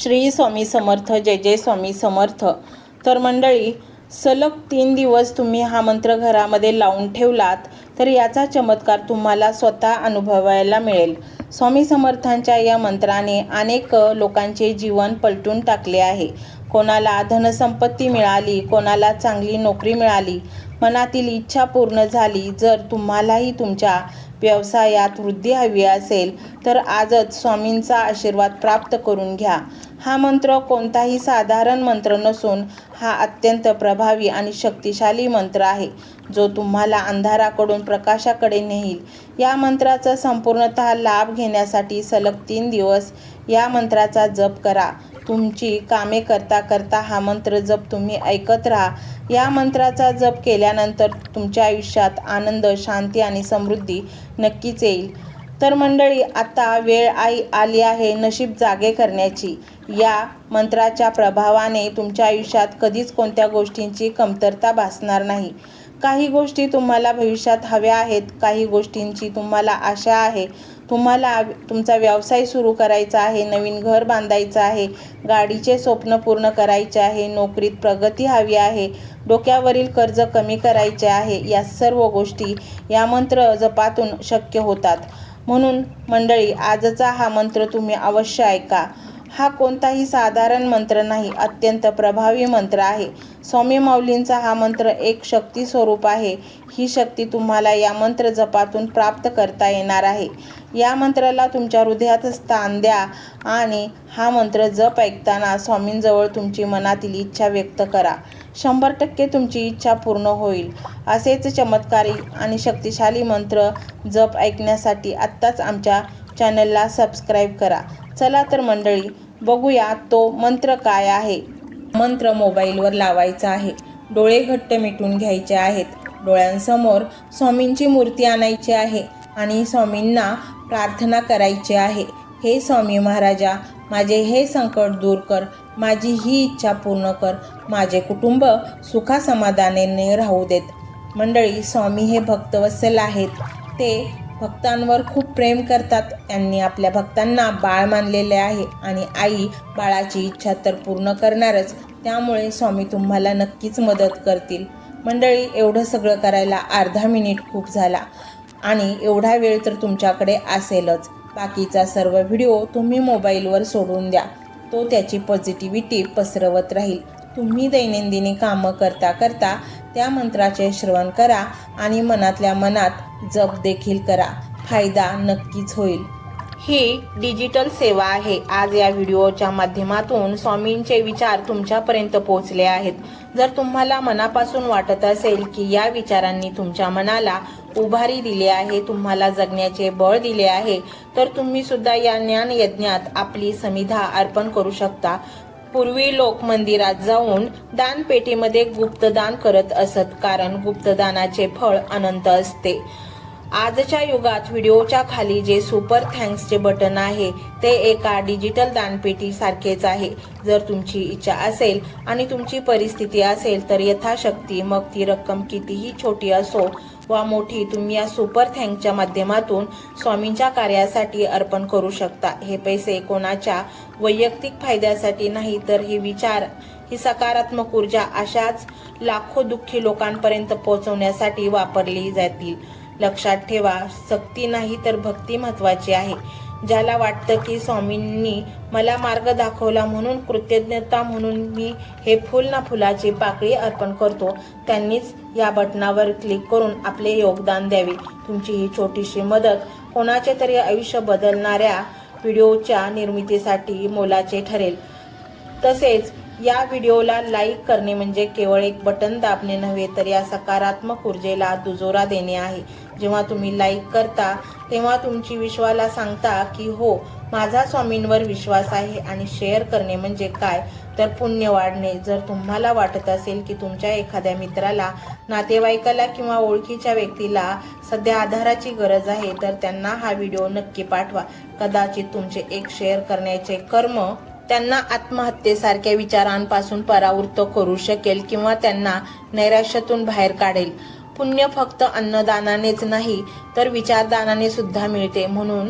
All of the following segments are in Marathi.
श्री स्वामी समर्थ. जय जय स्वामी समर्थ. तर मंडळी, सलग 3 दिवस तुम्ही हा मंत्र घरामध्ये लावून ठेवलात तर याचा चमत्कार तुम्हाला स्वतः अनुभवायला मिळेल. स्वामी समर्थांच्या या मंत्राने अनेक लोकांचे जीवन पलटून टाकले आहे. कोणाला धनसंपत्ती मिळाली, कोणाला चांगली नोकरी मिळाली, मनातील इच्छा पूर्ण झाली. जर तुम्हालाही तुमच्या व्यवसायात वृद्धी हवी असेल तर आजच स्वामींचा आशीर्वाद प्राप्त करून घ्या. हा मंत्र कोणताही साधारण मंत्र नसून हा अत्यंत प्रभावी आणि शक्तिशाली मंत्र आहे, जो तुम्हाला अंधाराकडून प्रकाशाकडे नेईल. या मंत्राचा संपूर्णतः लाभ घेण्यासाठी सलग 3 दिवस या मंत्राचा जप करा. तुमची कामे करता करता हा मंत्र जप तुम्ही ऐकत राहा. या मंत्राचा जप केल्यानंतर तुमच्या आयुष्यात आनंद, शांती आणि समृद्धी नक्कीच येईल. तर मंडळी, आता वेळ आली आहे नशीब जागे करण्याची. या मंत्राच्या प्रभावाने तुमच्या आयुष्यात कधीच कोणत्या गोष्टींची कमतरता भासणार नाही. काही गोष्टी तुम्हाला भविष्यात हव्या आहेत, काही गोष्टींची तुम्हाला आशा आहे. तुम्हाला तुमचा व्यवसाय सुरू करायचा आहे, नवीन घर बांधायचं आहे, गाडीचे स्वप्न पूर्ण करायचे आहे, नोकरीत प्रगती हवी आहे, डोक्यावरील कर्ज कमी करायचे आहे. या सर्व गोष्टी या मंत्र जपातून शक्य होतात. म्हणून मंडळी, आजचा हा मंत्र तुम्ही अवश्य ऐका. हा कोणताही साधारण मंत्र नाही, अत्यंत प्रभावी मंत्र आहे. स्वामी माऊलींचा हा मंत्र एक शक्ती स्वरूप आहे. ही शक्ती तुम्हाला या मंत्र जपातून प्राप्त करता येणार आहे. या मंत्राला तुमच्या हृदयात स्थान द्या आणि हा मंत्र जप ऐकताना स्वामींजवळ तुमची मनातील इच्छा व्यक्त करा. 100% तुमची इच्छा पूर्ण होईल. असेच चमत्कारी आणि शक्तिशाली मंत्र जप ऐकण्यासाठी आत्ताच आमच्या चॅनलला सबस्क्राईब करा. चला तर मंडळी, बघूया तो मंत्र काय आहे. मंत्र मोबाईलवर लावायचा आहे. डोळे घट्ट मिटून घ्यायचे आहेत. डोळ्यांसमोर स्वामींची मूर्ती आणायची आहे आणि स्वामींना प्रार्थना करायची आहे. हे स्वामी महाराजा, माझे हे संकट दूर कर, माझी ही इच्छा पूर्ण कर, माझे कुटुंब सुखासमाधानाने राहू देत. मंडळी, स्वामी हे भक्तवत्सल आहेत. ते भक्तांवर खूप प्रेम करतात. त्यांनी आपल्या भक्तांना बाळ मानलेले आहे आणि आई बाळाची इच्छा तर पूर्ण करणारच. त्यामुळे स्वामी तुम्हाला नक्कीच मदत करतील. मंडळी, एवढं सगळं करायला अर्धा मिनिट खूप झाला आणि एवढा वेळ तर तुमच्याकडे असेलच. बाकीचा सर्व व्हिडिओ तुम्ही मोबाईलवर सोडून द्या. तो त्याची पॉझिटिव्हिटी पसरवत राहील. तुम्ही दैनंदिनी कामं करता करता त्या मंत्राचे श्रवण करा आणि मनातल्या मनात जप देखील करा. फायदा नक्कीच होईल. ही डिजिटल सेवा आहे. आज या व्हिडिओच्या माध्यमातून स्वामींचे विचार तुमच्यापर्यंत पोहोचले आहेत. जर तुम्हाला मनापासून वाटत असेल की या विचारांनी तुमच्या मनाला उभारी दिली आहे, तुम्हाला जगण्याचे बळ दिले आहे, तर तुम्ही सुद्धा या ज्ञान यज्ञात आपली समिधा अर्पण करू शकता. पूर्वी लोक मंदिरात जाऊन दानपेटीमध्ये गुप्तदान करत असत, कारण गुप्तदानाचे फळ अनंत असते. आजच्या युगात व्हिडिओच्या खाली जे सुपर थँक्सचे बटन आहे ते एका डिजिटल दानपेटी सारखेच आहे. जर तुमची इच्छा असेल आणि तुमची परिस्थिती असेल तर यथाशक्ती, मग ती रक्कम कितीही छोटी असो वा मोठी, तुम्ही या सुपर थँक्सच्या माध्यमातून स्वामींच्या कार्यासाठी अर्पण करू शकता. हे पैसे कोणाच्या वैयक्तिक फायद्यासाठी नाही, तर हे विचार, ही सकारात्मक ऊर्जा अशाच लाखो दुःखी लोकांपर्यंत पोहोचवण्यासाठी वापरली जातील. लक्षात ठेवा, सक्ती नाही तर भक्ती महत्वाची आहे. ज्याला वाटतं की स्वामींनी मला मार्ग दाखवला म्हणून कृतज्ञता म्हणून मी हे फुल ना फुलाची पाकळी अर्पण करतो, त्यांनीच या बटनावर क्लिक करून आपले योगदान द्यावे. तुमची ही छोटीशी मदत कोणाचे तरी आयुष्य बदलणाऱ्या व्हिडिओच्या निर्मितीसाठी मोलाचे ठरेल. तसेच या व्हिडिओला लाईक करणे म्हणजे केवळ एक बटन दाबणे नव्हे, तर या सकारात्मक ऊर्जेला दुजोरा देणे आहे. जेव्हा तुम्ही लाईक करता तेव्हा तुमची विश्वाला सांगता की हो, माझा स्वामींवर विश्वास आहे. आणि शेअर करणे म्हणजे काय, तर पुण्य वाढणे. जर तुम्हाला वाटत असेल की तुमच्या एखाद्या मित्राला, नातेवाईकाला किंवा ओळखीच्या व्यक्तीला सध्या आधाराची गरज आहे, तर त्यांना हा व्हिडिओ नक्की पाठवा. कदाचित तुमचे एक शेअर करण्याचे कर्म त्यांना आत्महत्येसारख्या विचारांपासून परावृत्त करू शकेल किंवा त्यांना नैराश्यातून बाहेर काढेल. पुण्य फक्त अन्नदानानेच नाही तर विचारदानाने सुद्धा मिळते. म्हणून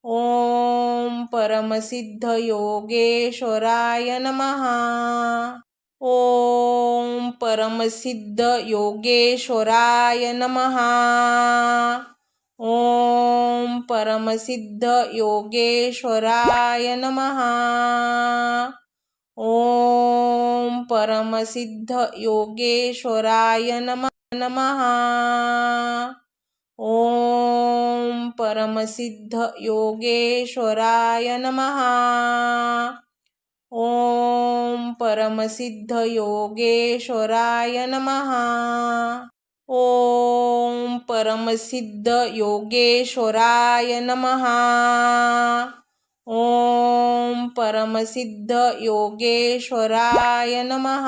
ओम परमसिद्ध योगेश्वराय नमः. ओम परमसिद्ध योगेश्वराय नमः. ओम परमसिद्ध योगेश्वराय नमः. ओम परमसिद्ध योगेश्वराय नमः. ओम परमसिद्ध योगेश्वराय नमः. ओम परमसिद्ध योगेश्वराय नमः. ओम परमसिद्ध योगेश्वराय नमः. ओम परमसिद्ध योगेश्वराय नमः.